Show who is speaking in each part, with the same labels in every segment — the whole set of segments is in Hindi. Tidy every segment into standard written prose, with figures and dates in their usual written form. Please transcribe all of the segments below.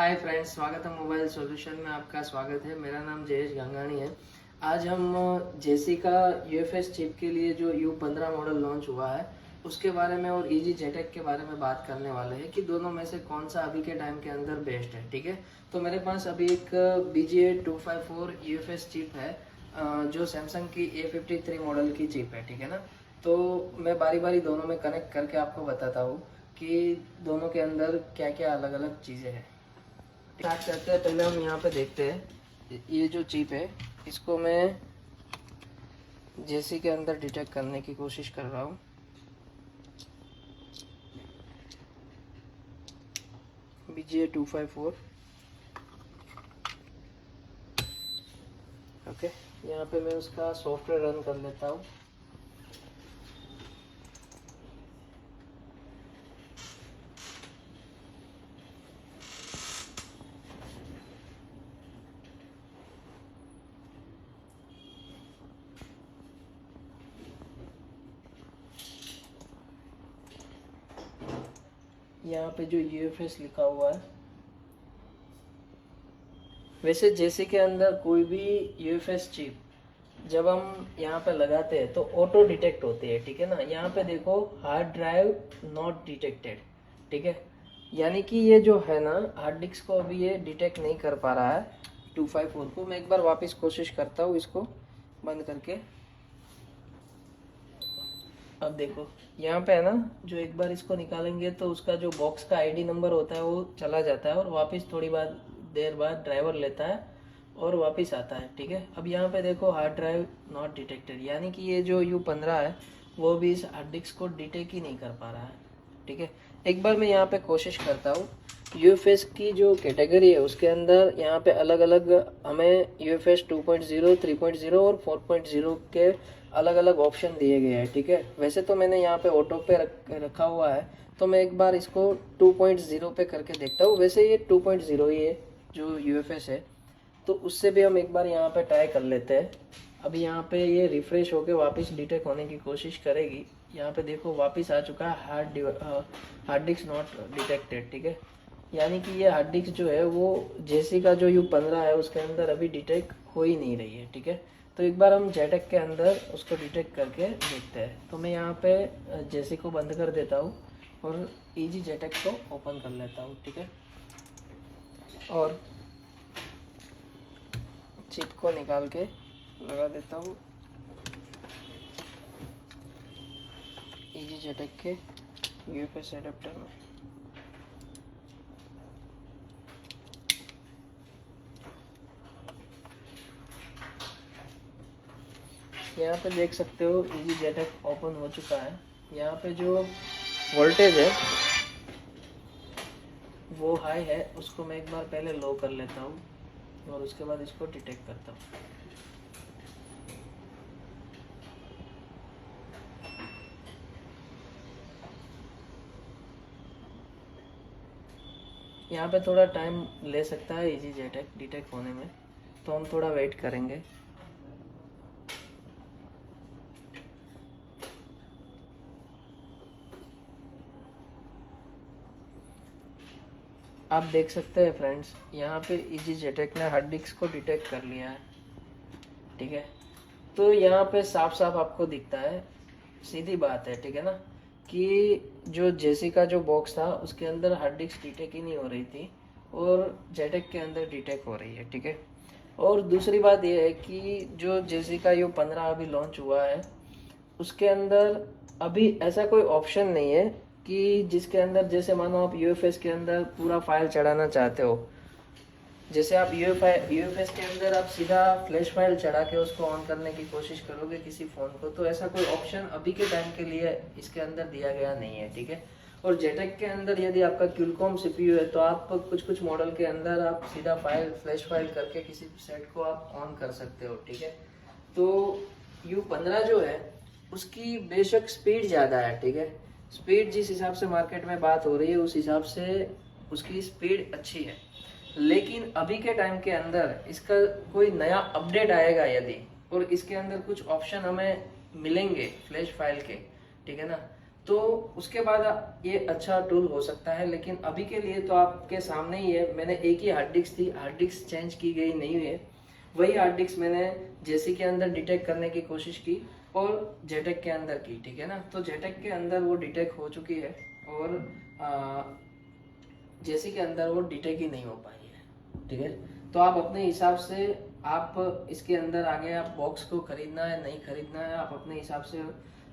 Speaker 1: हाय फ्रेंड्स, स्वागत है मोबाइल सॉल्यूशन में। आपका स्वागत है। मेरा नाम जयेश गंगानी है। आज हम जेसी का यूएफएस चिप के लिए जो U15 मॉडल लॉन्च हुआ है उसके बारे में और इजी जेटेक के बारे में बात करने वाले हैं कि दोनों में से कौन सा अभी के टाइम के अंदर बेस्ट है। ठीक है, तो मेरे पास अभी एक BGA254 यूएफएस चिप है जो सैमसंग की A53 मॉडल की चिप है। ठीक है ना, तो मैं बारी बारी दोनों में कनेक्ट करके आपको बताता हूँ कि दोनों के अंदर क्या क्या अलग अलग चीज़ें हैं। स्टार्ट करते हैं। पहले हम यहाँ पे देखते हैं ये जो चिप है इसको मैं जेसी के अंदर डिटेक्ट करने की कोशिश कर रहा हूँ। BGA254 ओके, यहाँ पे मैं उसका सॉफ्टवेयर रन कर लेता हूँ। यहाँ पे जो यूएफएस लिखा हुआ है, वैसे जेसी के अंदर कोई भी यूएफएस चिप जब हम यहाँ पे लगाते हैं तो ऑटो डिटेक्ट होती है। ठीक है ना, यहाँ पे देखो हार्ड ड्राइव नॉट डिटेक्टेड। ठीक है, यानी कि ये जो है ना हार्ड डिस्क को अभी ये डिटेक्ट नहीं कर पा रहा है 254 को। मैं एक बार वापस कोशिश करता हूँ इसको बंद करके। अब देखो यहाँ पे है ना, जो एक बार इसको निकालेंगे तो उसका जो बॉक्स का आईडी नंबर होता है वो चला जाता है और वापस थोड़ी देर बाद ड्राइवर लेता है और वापस आता है। ठीक है, अब यहाँ पे देखो हार्ड ड्राइव नॉट डिटेक्टेड, यानी कि ये जो U15 है वो भी इस हार्ड डिस्क को डिटेक्ट ही नहीं कर पा रहा है। ठीक है, एक बार मैं यहाँ पे कोशिश करता हूँ। यूएफएस की जो कैटेगरी है उसके अंदर यहाँ पे अलग अलग हमें UFS 2.0, 3.0 और 4.0 के अलग अलग ऑप्शन दिए गए हैं। ठीक है, वैसे तो मैंने यहाँ पे ऑटो पे रखा हुआ है, तो मैं एक बार इसको 2.0 पे करके देखता हूँ। वैसे ये 2.0 ही है जो यूएफएस है, तो उससे भी हम एक बार यहाँ पे ट्राई कर लेते हैं। अभी यहाँ पे ये रिफ्रेश होके वापस डिटेक्ट होने की कोशिश करेगी। यहाँ पे देखो वापस आ चुका है हार्ड डिस्क नॉट डिटेक्टेड। ठीक है, यानी कि ये हार्ड डिस्क जो है वो जेसी का जो U15 है उसके अंदर अभी डिटेक्ट हो ही नहीं रही है। ठीक है, तो एक बार हम जेटेक के अंदर उसको डिटेक्ट करके देखते हैं। तो मैं यहाँ पे जेसी को बंद कर देता हूँ और इजी जेटेक को ओपन कर लेता हूँ। ठीक है, और चिप को निकाल के लगा देता हूँ इजी जेटेक के यूएफएस एडेप्टर में। यहाँ पे देख सकते हो इजी जेटेक ओपन हो चुका है। यहाँ पे जो वोल्टेज है वो हाई है, उसको मैं एक बार पहले लो कर लेता हूँ और उसके बाद इसको डिटेक्ट करता हूँ। यहाँ पे थोड़ा टाइम ले सकता है इजी जेटेक डिटेक्ट होने में, तो हम थोड़ा वेट करेंगे। आप देख सकते हैं फ्रेंड्स, यहाँ पे इजी जेटेक ने हार्ड डिस्क को डिटेक्ट कर लिया है। ठीक है, तो यहाँ पे साफ साफ आपको दिखता है, सीधी बात है। ठीक है ना, कि जो जेसी का जो बॉक्स था उसके अंदर हार्ड डिस्क डिटेक्ट ही नहीं हो रही थी और जेटेक के अंदर डिटेक्ट हो रही है। ठीक है, और दूसरी बात यह है कि जो जेसी का U15 अभी लॉन्च हुआ है उसके अंदर अभी ऐसा कोई ऑप्शन नहीं है कि जिसके अंदर, जैसे मानो आप यूएफएस के अंदर पूरा फाइल चढ़ाना चाहते हो, जैसे आप यूएफएस के अंदर आप सीधा फ्लैश फाइल चढ़ा के उसको ऑन करने की कोशिश करोगे किसी फ़ोन को, तो ऐसा कोई ऑप्शन अभी के टाइम के लिए इसके अंदर दिया गया नहीं है। ठीक है, और जेटेक के अंदर यदि आपका क्यूलकॉम सीपीयू है तो आप कुछ कुछ मॉडल के अंदर आप सीधा फ्लैश फाइल करके किसी सेट को आप ऑन कर सकते हो। ठीक है, तो U15 जो है उसकी बेशक स्पीड ज़्यादा है। ठीक है, स्पीड जिस हिसाब से मार्केट में बात हो रही है उस हिसाब से उसकी स्पीड अच्छी है, लेकिन अभी के टाइम के अंदर इसका कोई नया अपडेट आएगा यदि, और इसके अंदर कुछ ऑप्शन हमें मिलेंगे फ्लैश फाइल के, ठीक है ना, तो उसके बाद ये अच्छा टूल हो सकता है। लेकिन अभी के लिए तो आपके सामने ही है, मैंने एक ही हार्ड डिस्क थी, हार्ड डिस्क चेंज की गई नहीं है, वही हार्ड डिस्क मैंने जेसी के अंदर डिटेक्ट करने की कोशिश की और जेटेक के अंदर की, ठीक है ना। तो जेटेक के अंदर वो डिटेक्ट हो चुकी है और जेसी के अंदर वो डिटेक्ट ही नहीं हो पाई है, ठीक है। तो आप अपने हिसाब से आप इसके अंदर आगे आप बॉक्स को खरीदना है नहीं खरीदना है आप अपने हिसाब से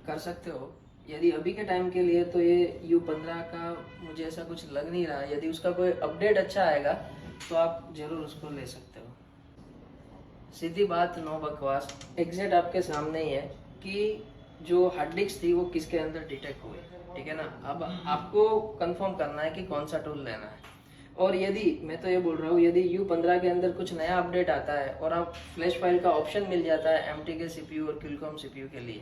Speaker 1: कर सकते हो। यदि अभी के टाइम के लिए तो ये U15 का मुझे ऐसा कुछ लग नहीं रहा। यदि उसका कोई अपडेट अच्छा आएगा तो आप जरूर उसको ले सकते हो। सीधी बात, नो बकवास, एग्जैक्ट आपके सामने ही है कि जो हार्ड डिस्क थी वो किसके अंदर डिटेक्ट हुई, ठीक है ना। अब आपको कंफर्म करना है कि कौन सा टूल लेना है। और यदि मैं तो ये बोल रहा हूँ, यदि U15 के अंदर कुछ नया अपडेट आता है और आप फ्लैश फाइल का ऑप्शन मिल जाता है MT के CPU और क्विलकॉम CPU के लिए,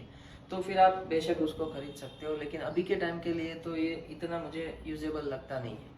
Speaker 1: तो फिर आप बेशक उसको खरीद सकते हो। लेकिन अभी के टाइम के लिए तो ये इतना मुझे यूजेबल लगता नहीं है।